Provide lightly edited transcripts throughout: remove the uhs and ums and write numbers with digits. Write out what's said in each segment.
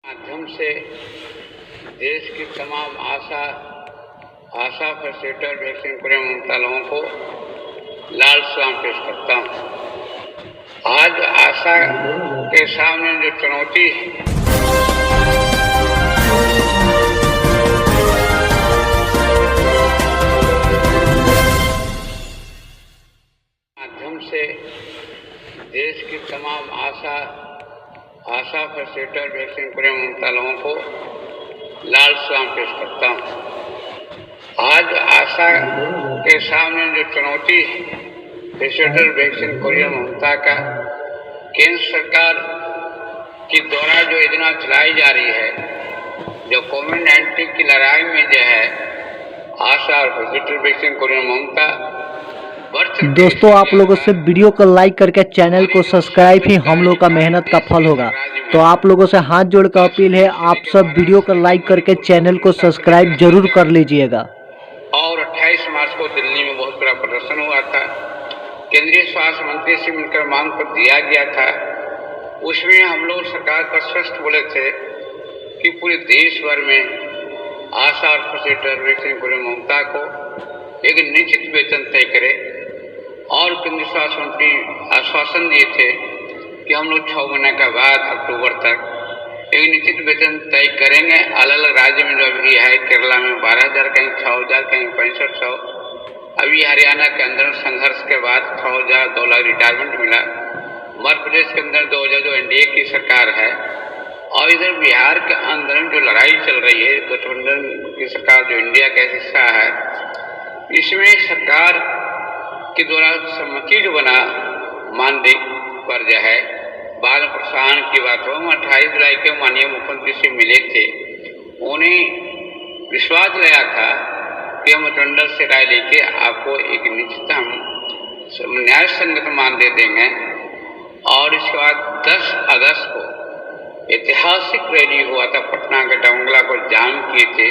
माध्यम से देश की तमाम आशा फैसिलिटेटर वैक्सीन प्रेम ममता लोगों को लाल सलाम पेश करता हूँ। आज आशा के सामने जो चुनौती है, माध्यम से देश की तमाम आशा फैसिलिटेटर वैक्सीन प्रेम ममता लोगों को लाल सलाम पेश करता हूँ। आज आशा के सामने जो चुनौती है, फैसिलिटेटर वैक्सीन कोरियर ममता का केंद्र सरकार के द्वारा जो योजना चलाई जा रही है, जो कोविड-19 की लड़ाई में जो है आशा और फैसिलिटेटर वैक्सीन कोरियर ममता। दोस्तों, आप लोगों से वीडियो को लाइक करके चैनल को सब्सक्राइब ही हम लोग का मेहनत का फल होगा। तो आप लोगों से हाथ जोड़ कर अपील है, आप सब वीडियो को लाइक करके चैनल को सब्सक्राइब जरूर कर लीजिएगा। और 28 मार्च को दिल्ली में बहुत बड़ा प्रदर्शन हुआ था। केंद्रीय स्वास्थ्य मंत्री से मिलकर मांग पत्र दिया गया था। उसमें हम लोग सरकार का स्पष्ट बोले थे कि पूरे देश भर में आशा और फैसिलिटेटर वैक्सीन कोरियर ममता को एक निश्चित वेतन तय करे। और केंद्रीय स्वास्थ्य मंत्री आश्वासन दिए थे कि हम लोग 6 महीने के बाद अक्टूबर तक एक निश्चित वेतन तय करेंगे। अलग अलग राज्य में जो भी है, केरला में 12,000, कहीं 6,000, कहीं 6500। अभी हरियाणा के अंदर संघर्ष के बाद 6,000 2 लाख रिटायरमेंट मिला। मध्य प्रदेश के अंदर 2,000 जो एनडीए की सरकार है, और इधर बिहार के अंदर जो लड़ाई चल रही है, गठबंधन की सरकार जो इंडिया का हिस्सा है, इसमें सरकार के द्वारा सम्मति जो बना मानदेय पर जो है बाल प्रोत्साहन की बात हो। हम 28 जुलाई के माननीय मुख्यमंत्री से मिले थे। उन्हें विश्वास दिलाया था कि हम मंत्रिमंडल से राय लेके आपको एक निश्चित हम न्याय संगत मानदेय देंगे। और इसके बाद 10 अगस्त को ऐतिहासिक रैली हुआ था, पटना के डबंगला को जाम किए थे,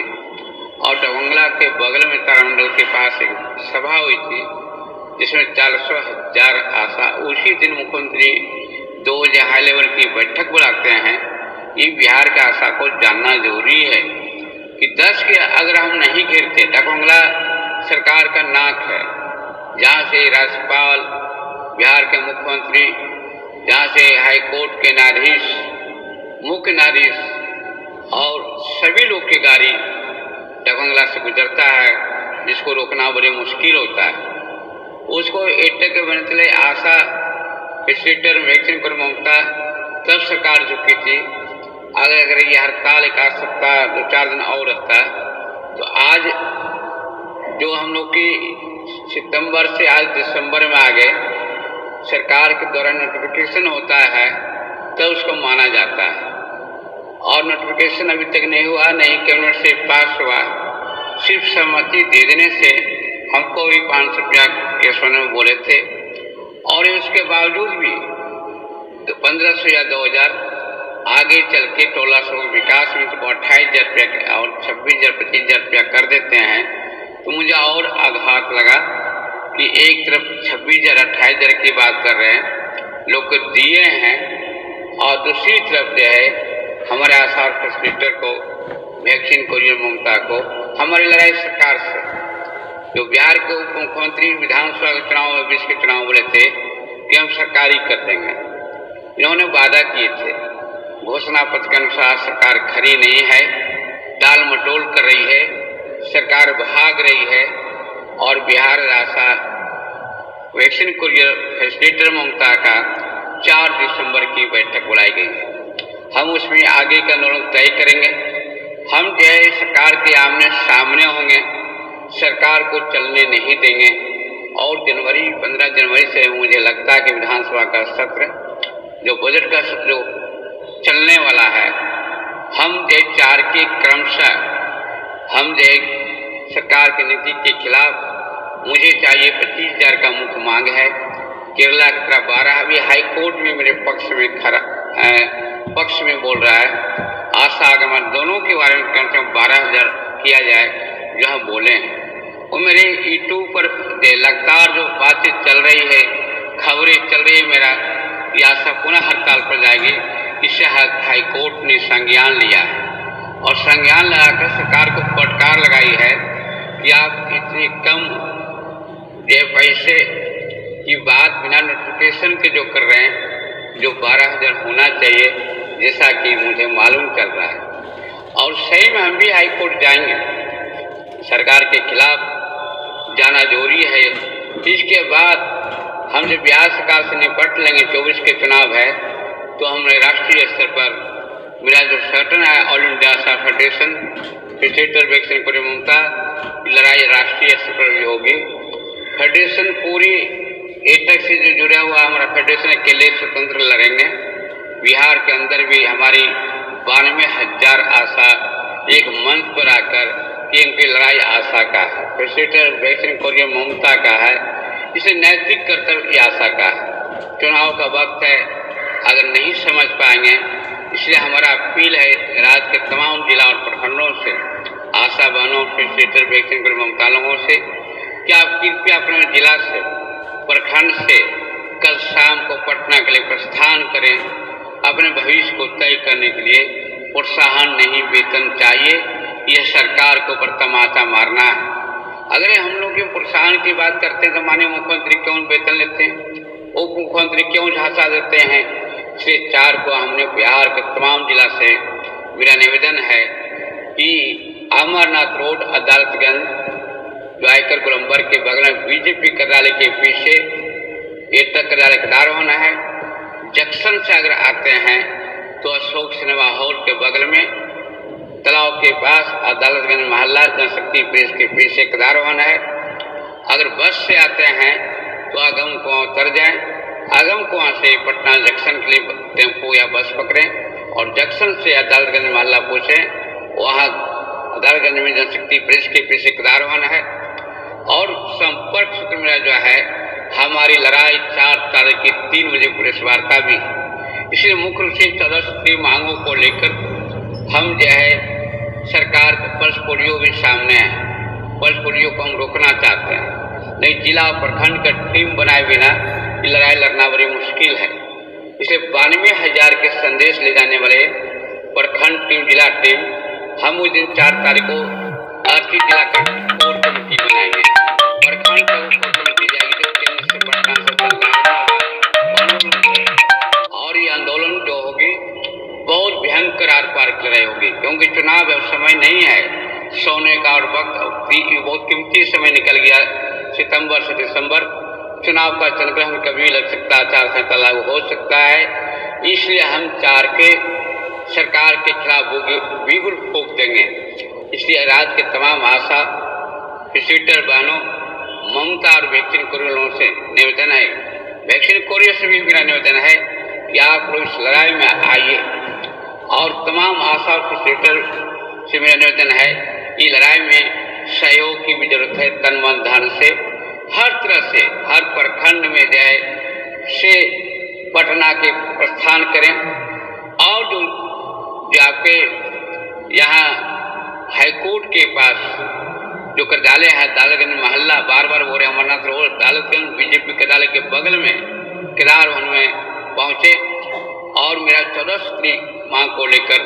और डबंगला के बगल में तारामंडल के पास एक सभा हुई थी जिसमें 400,000 आशा। उसी दिन मुख्यमंत्री 2 हाई लेवल की बैठक बुलाते हैं। ये बिहार के आशा को जानना जरूरी है कि 10 के अगर हम नहीं घेरते, डबंगला सरकार का नाक है, जहाँ से राज्यपाल, बिहार के मुख्यमंत्री, जहाँ से हाई कोर्ट के न्यायाधीश, मुख्य न्यायाधीश और सभी लोग की गाड़ी डबंगला से गुजरता है, जिसको रोकना बड़ी मुश्किल होता है। उसको एटक के बनने के लिए आशा फैसिलिटेटर वैक्सीन कोरियर ममता तब सरकार झुकी थी। अगर ये हड़ताल 1 सप्ताह 2-4 दिन और रहता, तो आज जो हम लोग की सितंबर से आज दिसंबर में आ गए, सरकार के द्वारा नोटिफिकेशन होता है तो उसको माना जाता है। और नोटिफिकेशन अभी तक नहीं हुआ, नहीं कैबिनेट से पास हुआ। सिर्फ सहमति दे देने से हमको भी 500 रुपया के सोने में बोले थे, और उसके बावजूद भी 1500 या 2,000 आगे चल के 1600 विकास में तो 28,000 रुपया और 26,000 25,000 रुपया कर देते हैं। तो मुझे और आघात लगा कि एक तरफ 26,000 28,000 की बात कर रहे हैं, लोग को दिए हैं, और दूसरी तरफ जो है हमारे आशा और फैसिलिटेटर को वैक्सीन कोरियर ममता को हमारी लड़ाई सरकार से। जो बिहार के उप मुख्यमंत्री विधानसभा के चुनाव में 20 के चुनाव बोले थे कि हम सरकारी कर देंगे, इन्होंने वादा किए थे। घोषणा पत्र के अनुसार सरकार खरी नहीं है, टाल मटोल कर रही है, सरकार भाग रही है। और बिहार आशा वैक्सीन कोरियर फैसिलिटेटर ममता का 4 दिसंबर की बैठक बुलाई गई है। हम उसमें आगे का निर्णय तय करेंगे। हम जो है सरकार के आमने सामने होंगे, सरकार को चलने नहीं देंगे। और 15 जनवरी से मुझे लगता है कि विधानसभा का सत्र, जो बजट का सत्र जो चलने वाला है, हम जो 4 के क्रमशः हम जो सरकार की नीति के खिलाफ, मुझे चाहिए 25,000 का मुख्य मांग है। केरला की तरफ 12, अभी हाई कोर्ट में मेरे पक्ष में बोल रहा है। आशा आगमन दोनों के बारे में कम से कम 12,000 किया जाए, जो हम बोले हैं। वो मेरे यूट्यूब पर लगातार जो बातचीत चल रही है, खबरें चल रही है मेरा कि आशा पुनः हड़ताल पर जाएगी, इसे हाई कोर्ट ने संज्ञान लिया है और संज्ञान लगाकर सरकार को फटकार लगाई है कि आप इतने कम ये पैसे की बात बिना नोटिफिकेशन के जो कर रहे हैं, जो 12,000 होना चाहिए जैसा कि मुझे मालूम चल रहा है। और सही में हम भी हाई कोर्ट जाएंगे, सरकार के खिलाफ जाना जरूरी है। इसके बाद हम जब बिहार सरकार से निपट लेंगे, 24 के चुनाव है, तो हमने राष्ट्रीय स्तर पर मेरा जो संगठन है all India federation facilitator vaccine कोरिया ममता, लड़ाई राष्ट्रीय स्तर पर भी होगी। फेडरेशन पूरी एटक से जो जुड़ा हुआ हमारा फेडरेशन अकेले स्वतंत्र लड़ेंगे। बिहार के अंदर भी हमारी 92,000 आशा एक मंच पर आकर कि इनकी लड़ाई आशा का है, फैसिलिटेटर वैक्सीन कोरिया ममता का है, इसे नैतिक कर्तव्य आशा का है। चुनाव का वक्त है, अगर नहीं समझ पाएंगे, इसलिए हमारा अपील है राज्य के तमाम जिला और प्रखंडों से, आशा बहनों, फैसिलिटेटर वैक्सीन कोरिया ममता लोगों से कि आप कृपया अपने जिला से, प्रखंड से कल शाम को पटना के लिए प्रस्थान करें। अपने भविष्य को तय करने के लिए प्रोत्साहन नहीं, वेतन चाहिए। यह सरकार के ऊपर तमाचा मारना है। अगर हम लोग प्रोत्साहन की बात करते हैं तो माननीय मुख्यमंत्री क्यों वेतन लेते हैं, उप मुख्यमंत्री क्यों झांसा देते हैं। इसलिए 4 को हमने बिहार के तमाम जिला से मेरा निवेदन है कि अमरनाथ रोड अदालतगंज जो आयकर गोलंबर के बगल में बीजेपी कार्यालय के पीछे एटक कार्यालय का दारोहन है। जंक्शन से अगर आते हैं तो अशोक सिनेमा हॉल के बगल में तालाब के पास अदालतगंज मोहल्ला जनशक्ति प्रेस के पीछे एक दारोहन है। अगर बस से आते हैं तो आगम कुआं उतर जाएं, आगम कुआं से पटना जंक्शन के लिए टेम्पो या बस पकड़ें और जंक्शन से अदालतगंज मोहल्ला पहुँचें। वहाँ अदालतगंज में जनशक्ति प्रेस के पीछे एक दारोहन है। और संपर्क सूत्र मेरा जो है, हमारी लड़ाई 4 तारीख की 3 बजे प्रेस वार्ता भी है। इसलिए मुख्य रूप से 14 सूत्री मांगों को लेकर हम जो है सरकार का पल्स पोलियो भी सामने है। पल्स पोलियो को हम रोकना चाहते हैं, नहीं जिला प्रखंड का टीम बनाए बिना ये लड़ाई लड़ना बड़ी मुश्किल है। इसलिए 92,000 के संदेश ले जाने वाले प्रखंड टीम, जिला टीम, हम उस दिन 4 तारीख को आर्थिक जिला का कोर कमेटी बनाएंगे। प्रखंड का कोर कमेटी जाएगी जो केंद्र से पटना से और ये आंदोलन जो होगी बहुत भयंकर आर पार की लड़ाई होगी, क्योंकि चुनाव अब समय नहीं है सोने का और वक्त बहुत कीमती समय निकल गया। सितंबर से दिसंबर चुनाव का चंद्रग्रहण कभी लग सकता है, आचार संहिता लागू हो सकता है। इसलिए हम 4 के सरकार के खिलाफ बिगुल फूंक देंगे। इसलिए राज्य के तमाम आशा फैसिलिटेटर बहनों, ममता और वैक्सीन कोरिया से निवेदन है, वैक्सीन कोरिया से भी मेरा निवेदन है कि आप लोग इस लड़ाई में आइए। और तमाम आशा और फैसिलिटेटर से मेरा निवेदन है कि लड़ाई में सहयोग की भी जरूरत है। तन मन धन से हर तरह से हर प्रखंड में जो है से पटना के प्रस्थान करें। और जो आपके यहाँ हाईकोर्ट के पास जो कार्यालय है अदालतगंज मोहल्ला, बार बार बोल रहे अमरनाथ रोड अदालतगंज बीजेपी कार्यालय के बगल में केदारवन में पहुँचे और मेरा 14 सूत्री मांग को लेकर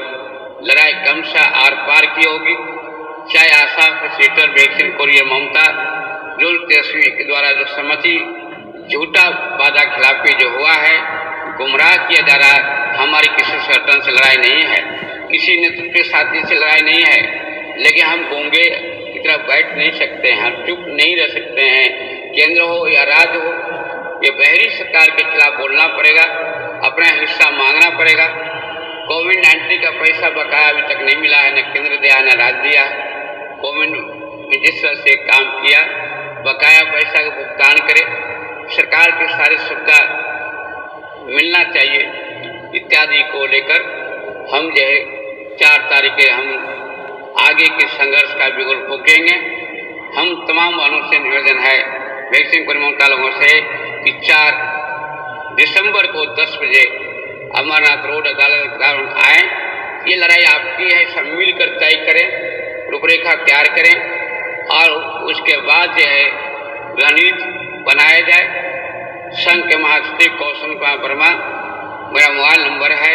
लड़ाई क्रमशः आर पार की होगी। चाहे आशा फैसिलिटेटर वैक्सीन कोरिया ममता जो तेजस्वी के द्वारा जो सहमति झूठा वादा खिलाफी जो हुआ है, गुमराह किया जा रहा है। हमारी किसी संगठन से लड़ाई नहीं है, किसी नेतृत्व साथी से लड़ाई नहीं है, लेकिन हम गूंगे की तरफ बैठ नहीं सकते हैं, हम चुप नहीं रह सकते हैं। केंद्र हो या राज्य हो, ये बहरी सरकार के खिलाफ बोलना पड़ेगा, अपना हिस्सा मांगना पड़ेगा। कोविड-19 का पैसा बकाया अभी तक नहीं मिला है, न केंद्र दिया न राज्य दिया। कोविड में जिस तरह से काम किया, बकाया पैसा का भुगतान करे, सरकार की सारी सुविधा मिलना चाहिए इत्यादि को लेकर हम जो है 4 तारीख के हम आगे के संघर्ष का बिगुल फूकेंगे। हम तमाम वालों से निवेदन है, वैक्सीन कोरिया ममता लोगों से, कि 4 दिसंबर को 10 बजे अमरनाथ रोड अदालत आए। ये लड़ाई आपकी है, सब मिलकर तय करें, रूपरेखा तैयार करें और उसके बाद जो है रणनीति बनाया जाए। संघ के महासचिव कौशल कुमार वर्मा, मेरा मोबाइल नंबर है